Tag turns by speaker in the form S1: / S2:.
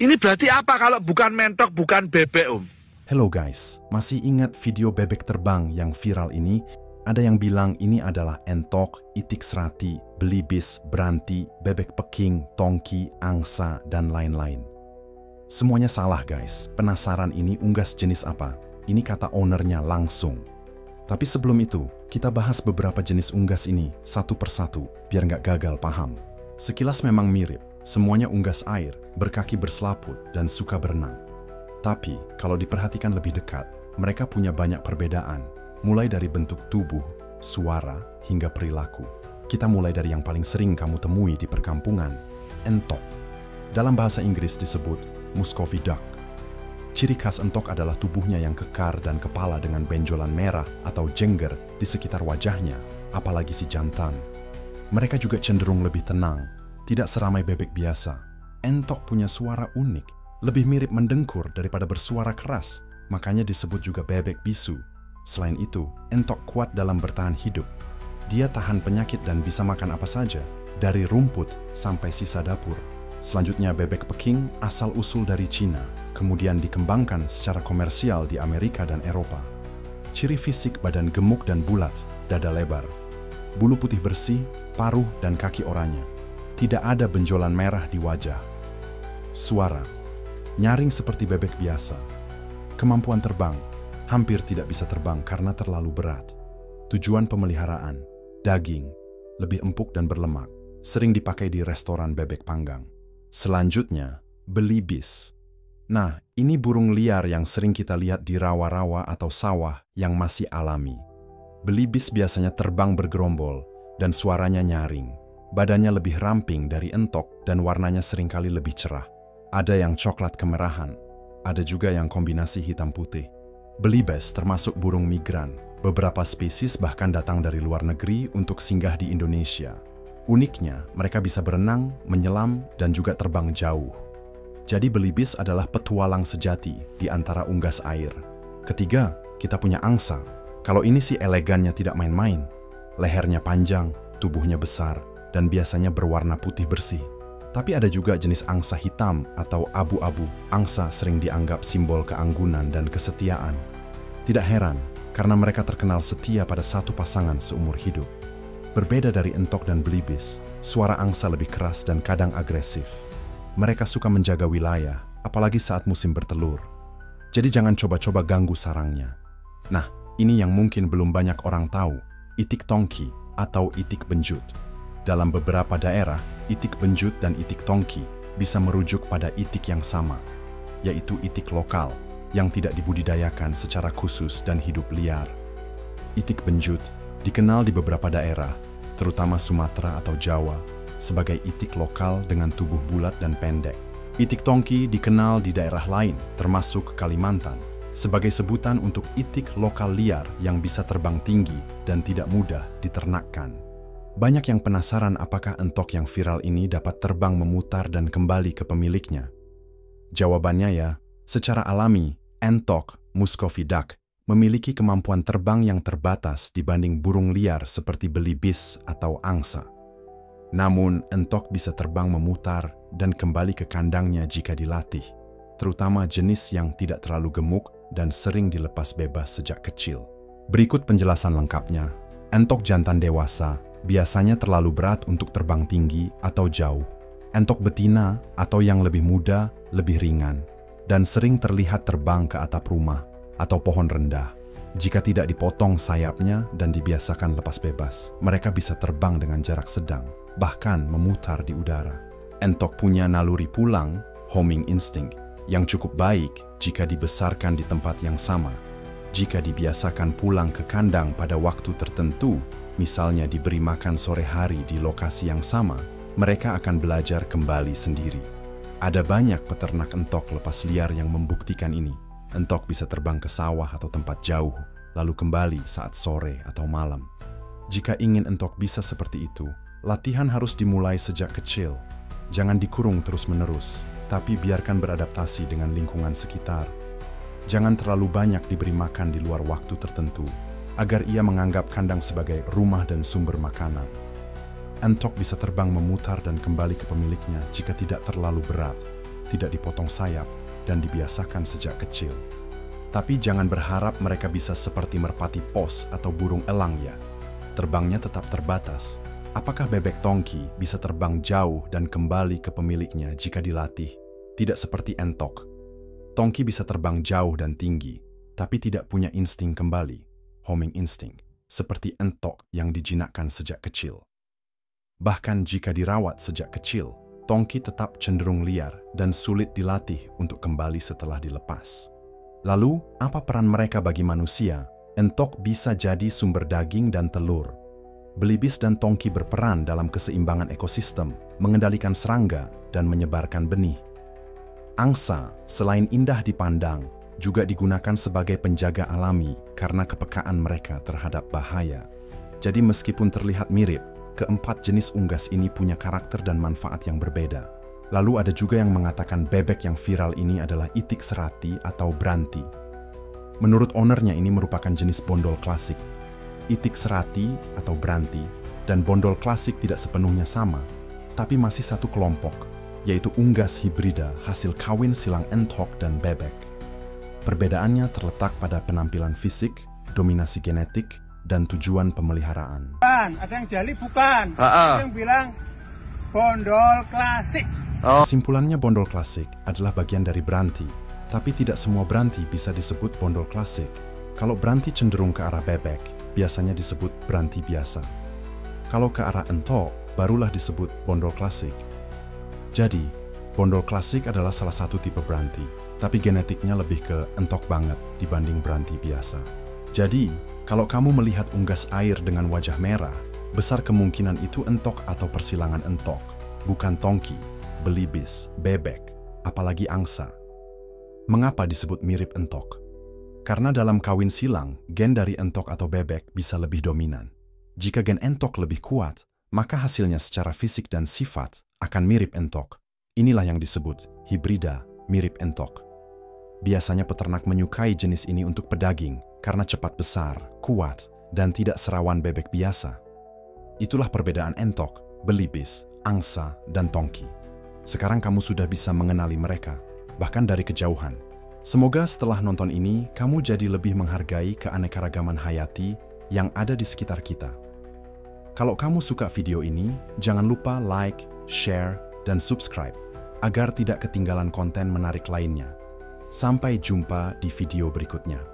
S1: Ini berarti apa kalau bukan mentok, bukan bebek, Om?
S2: Hello guys, masih ingat video bebek terbang yang viral ini? Ada yang bilang ini adalah entok, itik serati, belibis, beranti, bebek peking, tongki, angsa, dan lain-lain. Semuanya salah guys. Penasaran ini unggas jenis apa? Ini kata ownernya langsung. Tapi sebelum itu, kita bahas beberapa jenis unggas ini satu persatu, biar nggak gagal paham. Sekilas memang mirip, semuanya unggas air, berkaki berselaput, dan suka berenang. Tapi, kalau diperhatikan lebih dekat, mereka punya banyak perbedaan, mulai dari bentuk tubuh, suara, hingga perilaku. Kita mulai dari yang paling sering kamu temui di perkampungan, entok. Dalam bahasa Inggris disebut Muscovy duck. Ciri khas entok adalah tubuhnya yang kekar dan kepala dengan benjolan merah atau jengger di sekitar wajahnya, apalagi si jantan. Mereka juga cenderung lebih tenang, tidak seramai bebek biasa. Entok punya suara unik, lebih mirip mendengkur daripada bersuara keras, makanya disebut juga bebek bisu. Selain itu, entok kuat dalam bertahan hidup. Dia tahan penyakit dan bisa makan apa saja, dari rumput sampai sisa dapur. Selanjutnya bebek peking asal-usul dari Cina, kemudian dikembangkan secara komersial di Amerika dan Eropa. Ciri fisik badan gemuk dan bulat, dada lebar. Bulu putih bersih, paruh dan kaki oranye. Tidak ada benjolan merah di wajah. Suara, nyaring seperti bebek biasa. Kemampuan terbang, hampir tidak bisa terbang karena terlalu berat. Tujuan pemeliharaan, daging, lebih empuk dan berlemak, sering dipakai di restoran bebek panggang. Selanjutnya, belibis. Nah, ini burung liar yang sering kita lihat di rawa-rawa atau sawah yang masih alami. Belibis biasanya terbang bergerombol dan suaranya nyaring. Badannya lebih ramping dari entok dan warnanya seringkali lebih cerah. Ada yang coklat kemerahan, ada juga yang kombinasi hitam putih. Belibis termasuk burung migran. Beberapa spesies bahkan datang dari luar negeri untuk singgah di Indonesia. Uniknya, mereka bisa berenang, menyelam, dan juga terbang jauh. Jadi belibis adalah petualang sejati di antara unggas air. Ketiga, kita punya angsa. Kalau ini sih elegannya tidak main-main. Lehernya panjang, tubuhnya besar, dan biasanya berwarna putih bersih. Tapi ada juga jenis angsa hitam atau abu-abu. Angsa sering dianggap simbol keanggunan dan kesetiaan. Tidak heran, karena mereka terkenal setia pada satu pasangan seumur hidup. Berbeda dari entok dan belibis, suara angsa lebih keras dan kadang agresif. Mereka suka menjaga wilayah, apalagi saat musim bertelur. Jadi jangan coba-coba ganggu sarangnya. Nah, ini yang mungkin belum banyak orang tahu, itik tongki atau itik benjut. Dalam beberapa daerah, itik benjut dan itik tongki bisa merujuk pada itik yang sama, yaitu itik lokal yang tidak dibudidayakan secara khusus dan hidup liar. Itik benjut dikenal di beberapa daerah, terutama Sumatera atau Jawa, sebagai itik lokal dengan tubuh bulat dan pendek. Itik tongki dikenal di daerah lain, termasuk Kalimantan, sebagai sebutan untuk itik lokal liar yang bisa terbang tinggi dan tidak mudah diternakkan. Banyak yang penasaran apakah entok yang viral ini dapat terbang memutar dan kembali ke pemiliknya. Jawabannya ya, secara alami, entok, Muscovy duck, memiliki kemampuan terbang yang terbatas dibanding burung liar seperti belibis atau angsa. Namun, entok bisa terbang memutar dan kembali ke kandangnya jika dilatih, terutama jenis yang tidak terlalu gemuk dan sering dilepas bebas sejak kecil. Berikut penjelasan lengkapnya. Entok jantan dewasa biasanya terlalu berat untuk terbang tinggi atau jauh. Entok betina atau yang lebih muda lebih ringan dan sering terlihat terbang ke atap rumah atau pohon rendah. Jika tidak dipotong sayapnya dan dibiasakan lepas bebas, mereka bisa terbang dengan jarak sedang, bahkan memutar di udara. Entok punya naluri pulang, homing instinct, yang cukup baik jika dibesarkan di tempat yang sama. Jika dibiasakan pulang ke kandang pada waktu tertentu, misalnya diberi makan sore hari di lokasi yang sama, mereka akan belajar kembali sendiri. Ada banyak peternak entok lepas liar yang membuktikan ini. Entok bisa terbang ke sawah atau tempat jauh, lalu kembali saat sore atau malam. Jika ingin entok bisa seperti itu, latihan harus dimulai sejak kecil. Jangan dikurung terus-menerus, tapi biarkan beradaptasi dengan lingkungan sekitar. Jangan terlalu banyak diberi makan di luar waktu tertentu, agar ia menganggap kandang sebagai rumah dan sumber makanan. Entok bisa terbang memutar dan kembali ke pemiliknya jika tidak terlalu berat, tidak dipotong sayap dan dibiasakan sejak kecil. Tapi jangan berharap mereka bisa seperti merpati pos atau burung elang ya. Terbangnya tetap terbatas. Apakah bebek tongki bisa terbang jauh dan kembali ke pemiliknya jika dilatih? Tidak seperti entok. Tongki bisa terbang jauh dan tinggi, tapi tidak punya insting kembali, homing instinct, seperti entok yang dijinakkan sejak kecil. Bahkan jika dirawat sejak kecil, tongki tetap cenderung liar dan sulit dilatih untuk kembali setelah dilepas. Lalu, apa peran mereka bagi manusia? Entok bisa jadi sumber daging dan telur. Belibis dan tongki berperan dalam keseimbangan ekosistem, mengendalikan serangga, dan menyebarkan benih. Angsa, selain indah dipandang, juga digunakan sebagai penjaga alami karena kepekaan mereka terhadap bahaya. Jadi meskipun terlihat mirip, keempat jenis unggas ini punya karakter dan manfaat yang berbeda. Lalu ada juga yang mengatakan bebek yang viral ini adalah itik serati atau branti. Menurut ownernya ini merupakan jenis bondol klasik. Itik serati atau branti dan bondol klasik tidak sepenuhnya sama, tapi masih satu kelompok, yaitu unggas hibrida hasil kawin silang entok dan bebek. Perbedaannya terletak pada penampilan fisik, dominasi genetik, dan tujuan pemeliharaan.
S3: Ada yang jali bukan, ada yang bilang bondol klasik.
S2: Kesimpulannya bondol klasik adalah bagian dari branti, tapi tidak semua branti bisa disebut bondol klasik. Kalau branti cenderung ke arah bebek, biasanya disebut branti biasa. Kalau ke arah entok, barulah disebut bondol klasik. Jadi, bondol klasik adalah salah satu tipe branti, tapi genetiknya lebih ke entok banget dibanding branti biasa. Jadi, kalau kamu melihat unggas air dengan wajah merah, besar kemungkinan itu entok atau persilangan entok, bukan tongki, belibis, bebek, apalagi angsa. Mengapa disebut mirip entok? Karena dalam kawin silang, gen dari entok atau bebek bisa lebih dominan. Jika gen entok lebih kuat, maka hasilnya secara fisik dan sifat akan mirip entok. Inilah yang disebut hibrida mirip entok. Biasanya peternak menyukai jenis ini untuk pedaging karena cepat besar, kuat, dan tidak serawan bebek biasa. Itulah perbedaan entok, belibis, angsa, dan tongki. Sekarang kamu sudah bisa mengenali mereka, bahkan dari kejauhan. Semoga setelah nonton ini, kamu jadi lebih menghargai keanekaragaman hayati yang ada di sekitar kita. Kalau kamu suka video ini, jangan lupa like, share, dan subscribe agar tidak ketinggalan konten menarik lainnya. Sampai jumpa di video berikutnya.